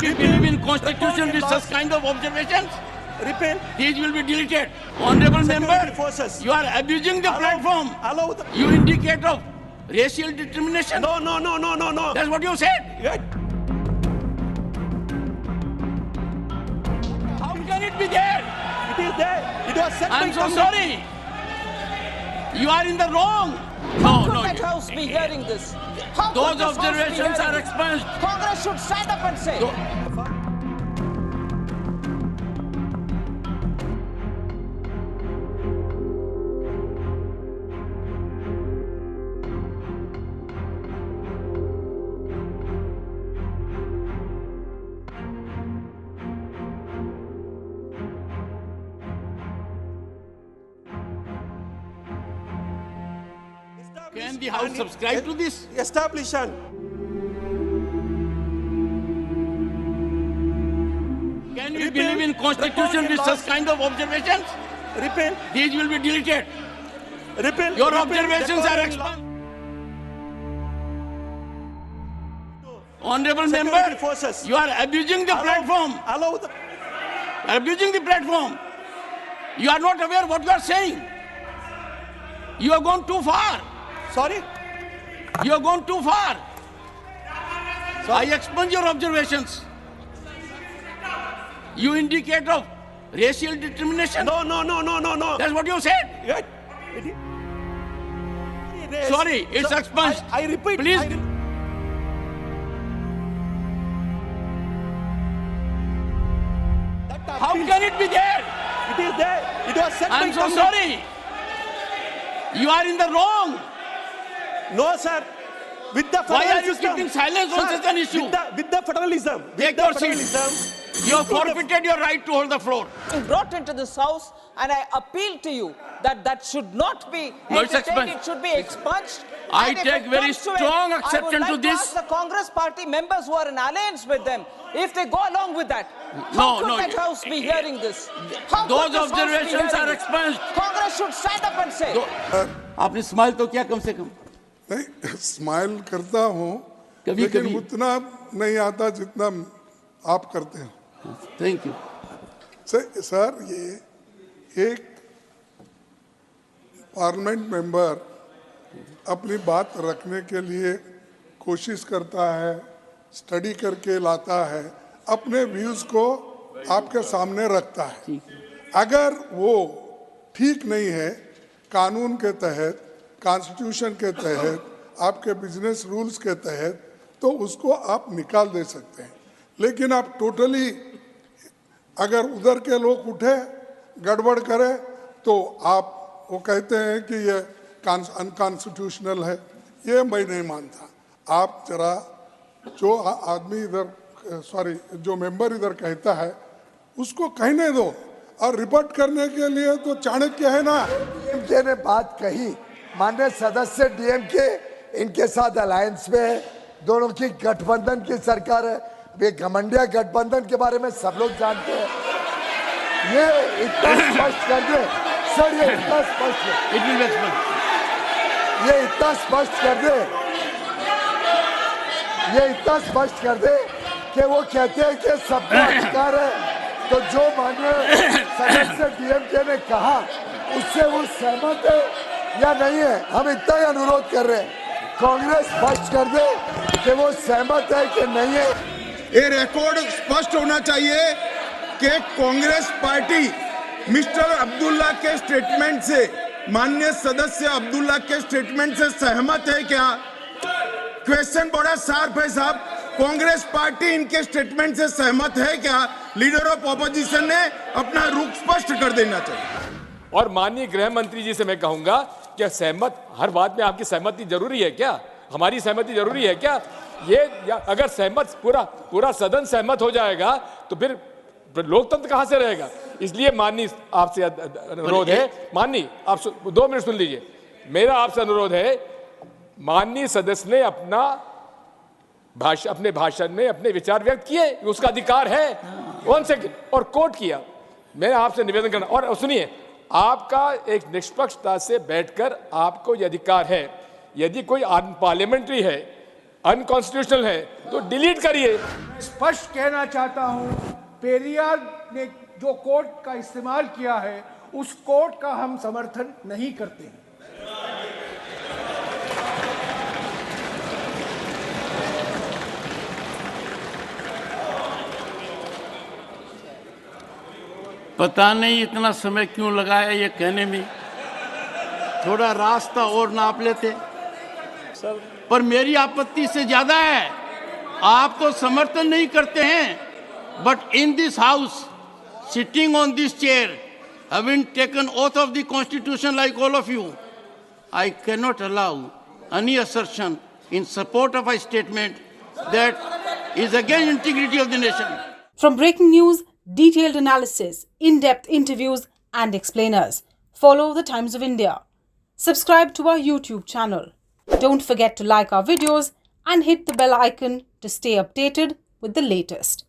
we believe in constitution with such kind of observations? Repeal. These will be deleted. Honorable Security member, forces. you are abusing the platform. Allow the. You indicate of racial discrimination. No. That's what you said. Yeah. How can it be there? It is there. It was said by I'm so Congress. sorry. You are in the wrong. How could No. that house be hearing this? How Those could this house be observations hearing are this? expunged. Congress should stand up and say. Can the House subscribe to this? Establish an. Can we Repeal. believe in constitution with such kind of observations? Repeal. These will be deleted. Repeal. Your Repeal. observations are Recording law. expunged. Honorable Security member, forces. you are abusing the platform. Allow the. Abusing the platform. You are not aware what you are saying. You have gone too far. Sorry. You have gone too far. I expunge your observations. You indicate of racial discrimination. No. That's what you said. Yeah. It is. Sorry, it's Sir, expunged. I repeat. Please. How can it be there? It is there. It was said by I'm so Congress. sorry. You are in the wrong. No, sir. With the federal Why are you system. keeping silence on Sir, such an issue? With the federalism. Take With the your seat. federalism. You have forfeited your right to hold the floor. Been brought into this house, and I appeal to you that that should not be No, it's entertained. expunged. It should be expunged. I And if take it very comes to it, strong exception I to would like this. ask the Congress party members who are in alliance with them, if they go along with that. No, How could no. that house be hearing this? How Those could this house be observations hearing are this? expunged. Congress should stand up and say. आपने smile तो किया कम से कम. नहीं smile करता हूँ कभी लेकिन कभी. उतना नहीं आता जितना आप करते हैं थैंक यू. सर ये एक पार्लियामेंट मेंबर अपनी बात रखने के लिए कोशिश करता है, स्टडी करके लाता है, अपने व्यूज को आपके सामने रखता है. अगर वो ठीक नहीं है कानून के तहत, कॉन्स्टिट्यूशन के तहत, आपके बिजनेस रूल्स के तहत, तो उसको आप निकाल दे सकते हैं. लेकिन आप टोटली अगर उधर के लोग उठे गड़बड़ करे तो आप वो कहते हैं कि ये अनकॉन्स्टिट्यूशनल है. ये मैं नहीं मानता. आप जरा जो आदमी इधर जो मेंबर इधर कहता है उसको कहने दो. और रिपोर्ट करने के लिए तो चाणक्य है ना. डीएमके ने बात कही, माननीय सदस्य डीएमके इनके साथ अलायंस में है, दोनों की गठबंधन की सरकार है. ये घमंडिया गठबंधन के बारे में सब लोग जानते हैं. ये इतना स्पष्ट कर दे सर, ये इतना स्पष्ट है. It will be explain. ये इतना स्पष्ट कर दे, ये इतना स्पष्ट कर दे कि वो कहते हैं कि सबका अधिकार है. तो जो माननीय सदस्य डीएमके ने कहा उससे वो सहमत है या नहीं है, हम इतना ही अनुरोध कर रहे हैं. कांग्रेस स्पष्ट कर दे कि वो सहमत है कि नहीं है. ये रिकॉर्ड स्पष्ट होना चाहिए कि कांग्रेस पार्टी मिस्टर अब्दुल्ला के स्टेटमेंट से, माननीय सदस्य अब्दुल्ला के स्टेटमेंट से सहमत है क्या? क्वेश्चन बड़ा शार्प है साहब. कांग्रेस पार्टी इनके स्टेटमेंट से सहमत है क्या? लीडर ऑफ ऑपोजिशन ने अपना रुख स्पष्ट कर देना चाहिए. और माननीय गृह मंत्री जी से मैं कहूंगा कि सहमत, हर बात में आपकी सहमति जरूरी है क्या? हमारी सहमति जरूरी है क्या? अगर सहमत पूरा सदन सहमत हो जाएगा तो फिर लोकतंत्र कहां से रहेगा? इसलिए माननीय आपसे अनुरोध है, माननीय आप 2 मिनट सुन लीजिए. मेरा आपसे अनुरोध है, माननीय सदस्य ने अपने भाषण में अपने विचार व्यक्त किए, उसका अधिकार है. 1 सेकंड. और कोट किया. मैं आपसे निवेदन करना, और सुनिए, आपका एक निष्पक्षता से बैठकर आपको यह अधिकार है. यदि कोई पार्लियामेंट्री है अनकॉन्स्टिट्यूशनल है तो डिलीट करिए। स्पष्ट कहना चाहता हूं, पेरियार ने जो कोर्ट का इस्तेमाल किया है उस कोर्ट का हम समर्थन नहीं करते हैं। पता नहीं इतना समय क्यों लगाया ये कहने में, थोड़ा रास्ता और नाप लेते। पर मेरी आपत्ति से ज्यादा है, आप तो समर्थन नहीं करते हैं, but in this house sitting on this chair having taken oath of the constitution like all of you, I cannot allow any assertion in support of a statement that is against integrity of the nation. From breaking news, detailed analysis, in-depth interviews and explainers, follow the Times of India. Subscribe to our YouTube channel. Don't forget to like our videos and hit the bell icon to stay updated with the latest.